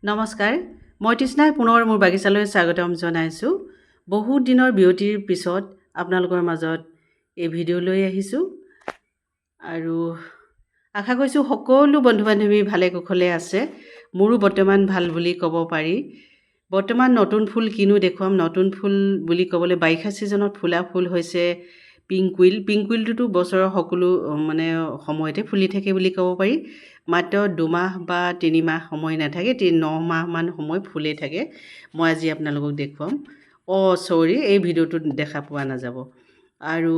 নমস্কাৰ, মই তৃষ্ণাই পুনৰ মোৰ বাগিচালৈ স্বাগতম জনাইছোঁ। বহুত দিনৰ বিৰতিৰ পিছত আপোনালোকৰ মাজত এই ভিডিঅ' লৈ আহিছোঁ আৰু আশা কৰিছোঁ সকলো বন্ধু বান্ধৱী ভালে কুশলে আছে। মোৰো বৰ্তমান ভাল বুলি ক'ব পাৰি। বৰ্তমান নতুন ফুল কিনো দেখুৱাম। নতুন ফুল বুলি ক'বলৈ বাৰিষা ছিজনত ফুলা ফুল হৈছে পিংকুইল। পিংকুইলটোতো বছৰৰ সকলো সময়তে ফুলি থাকে বুলি ক'ব পাৰি। মাত্ৰ 2 মাহ বা 3 মাহ সময় নাথাকে, 9 মাহমান সময় ফুলে থাকে। মই আজি আপোনালোকক দেখুৱাম। এই ভিডিঅ'টোত দেখা পোৱা নাযাব। আৰু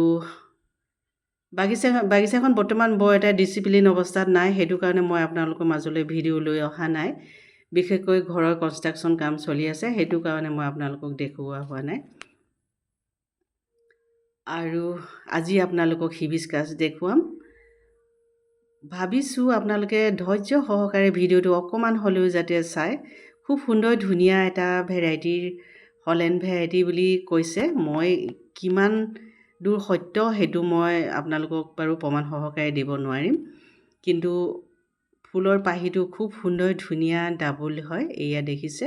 বাগিচাখন বৰ্তমান বৰ এটা ডিচিপ্লিন অৱস্থাত নাই, সেইটো কাৰণে মই আপোনালোকৰ মাজলৈ ভিডিঅ' লৈ অহা নাই। বিশেষকৈ ঘৰৰ কনষ্ট্ৰাকশ্যন কাম চলি আছে, সেইটো কাৰণে মই আপোনালোকক দেখুওৱা হোৱা নাই। আৰু আজি আপোনালোকক হিবিস্কাছ দেখুৱাম। ভাবিছোঁ আপোনালোকে ধৈৰ্য সহকাৰে ভিডিঅ'টো অকণমান হ'লেও যাতে চাই। খুব সুন্দৰ ধুনীয়া এটা ভেৰাইটিৰ হলেণ্ড ভেৰাইটি বুলি কৈছে। মই কিমান দূৰ সত্য সেইটো মই আপোনালোকক বাৰু প্ৰমাণ সহকাৰে দিব নোৱাৰিম, কিন্তু ফুলৰ পাহিটো খুব সুন্দৰ ধুনীয়া ডাবল হয়, এয়া দেখিছে।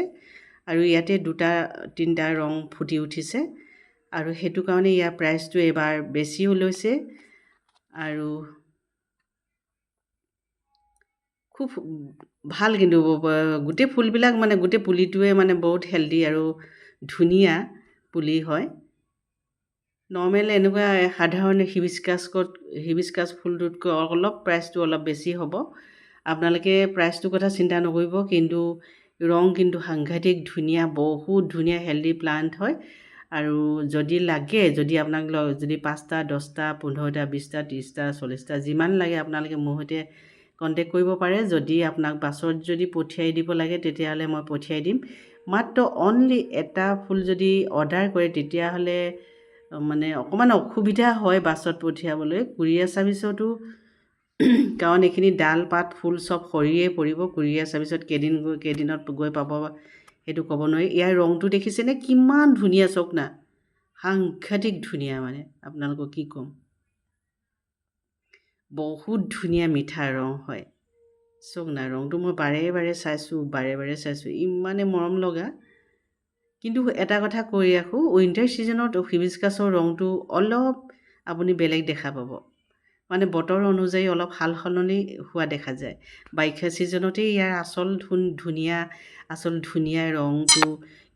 আৰু ইয়াতে 2-3টা ৰং ফুটি উঠিছে আৰু সেইটো কাৰণে ইয়াৰ প্ৰাইচটো এবাৰ বেছিও লৈছে। আৰু খুব ভাল, কিন্তু গোটেই ফুলবিলাক গোটেই পুলিটোৱে বহুত হেল্ডি আৰু ধুনীয়া পুলি হয়। নৰ্মেল এনেকুৱা সাধাৰণ হিবিস্কাছ ফুলটোতকৈ প্ৰাইচটো অলপ বেছি হ'ব। আপোনালোকে প্ৰাইচটোৰ কথা চিন্তা নকৰিব, কিন্তু ৰং কিন্তু সাংঘাতিক ধুনীয়া, বহুত ধুনীয়া হেল্ডি প্লান্ট হয়। আৰু যদি আপোনাক যদি 5টা 10টা 15টা 20টা 30টা 40টা যিমান লাগে আপোনালোকে মোৰ সৈতে কণ্টেক্ট কৰিব পাৰে। যদি আপোনাক বাছত যদি পঠিয়াই দিব লাগে তেতিয়াহ'লে মই পঠিয়াই দিম। মাত্ৰ অনলি এটা ফুল যদি অৰ্ডাৰ কৰে তেতিয়াহ'লে অকণমান অসুবিধা হয় বাছত পঠিয়াবলৈ। কুৰিয়াৰ ছাৰ্ভিচতো কাৰণ এইখিনি ডাল পাত ফুল চব সৰিয়ে পৰিব। কুৰিয়াৰ ছাৰ্ভিচত কেইদিনত গৈ পাব সেইটো ক'ব নোৱাৰি। ইয়াৰ ৰংটো দেখিছেনে কিমান ধুনীয়া, চাওক না, সাংঘাতিক ধুনীয়া। আপোনালোকক কি ক'ম, বহুত ধুনীয়া মিঠা ৰং হয়। চাওক না, ৰংটো মই বাৰে বাৰে চাইছোঁ, ইমানে মৰম লগা। কিন্তু এটা কথা কৈ ৰাখোঁ, উইণ্টাৰ ছিজনত হিবিস্কাছৰ ৰংটো অলপ আপুনি বেলেগ দেখা পাব। বতৰ অনুযায়ী অলপ সাল সলনি হোৱা দেখা যায়। বাৰিষা ছিজনতেই ইয়াৰ আচল ধুনীয়া ৰংটো,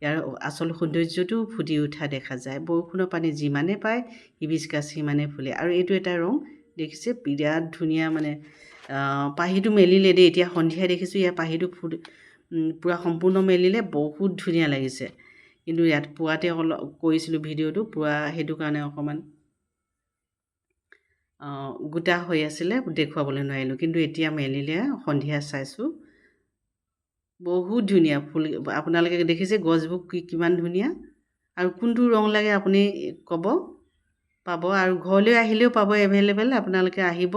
ইয়াৰ আচল সৌন্দৰ্যটো ফুটি উঠা দেখা যায়। বৰষুণৰ পানী যিমানে পায় হিবিস্কাছ সিমানে ফুলে। আৰু এইটো এটা ৰং দেখিছে, বিৰাট ধুনীয়া। পাহিটো মেলিলে দেই, এতিয়া সন্ধিয়া দেখিছোঁ ইয়াৰ পাহিটো পূৰা সম্পূৰ্ণ মেলিলে, বহুত ধুনীয়া লাগিছে। কিন্তু ইয়াত পুৱাতে অলপ কৰিছিলোঁ ভিডিঅ'টো, পুৱা সেইটো কাৰণে অকণমান গোটা হৈ আছিলে, দেখুৱাবলৈ নোৱাৰিলোঁ। কিন্তু এতিয়া মেলিলে, সন্ধিয়া চাইছোঁ, বহুত ধুনীয়া ফুল। আপোনালোকে দেখিছে গছবোৰ কিমান ধুনীয়া। আৰু কোনটো ৰং লাগে আপুনি ক'ব, পাব। আৰু ঘৰলৈ আহিলেও পাব এভেইলেবল, আপোনালোকে আহিব।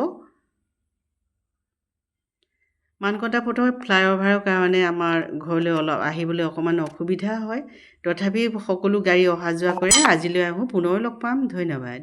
মানকটা পথৰ ফ্লাইঅভাৰৰ কাৰণে আমাৰ ঘৰলৈ আহিবলৈ অকণমান অসুবিধা হয়। তথাপি সকলো গাড়ী অহা যোৱা কৰে। আজিলৈ আহোঁ, পুনৰ লগ পাম। ধন্যবাদ।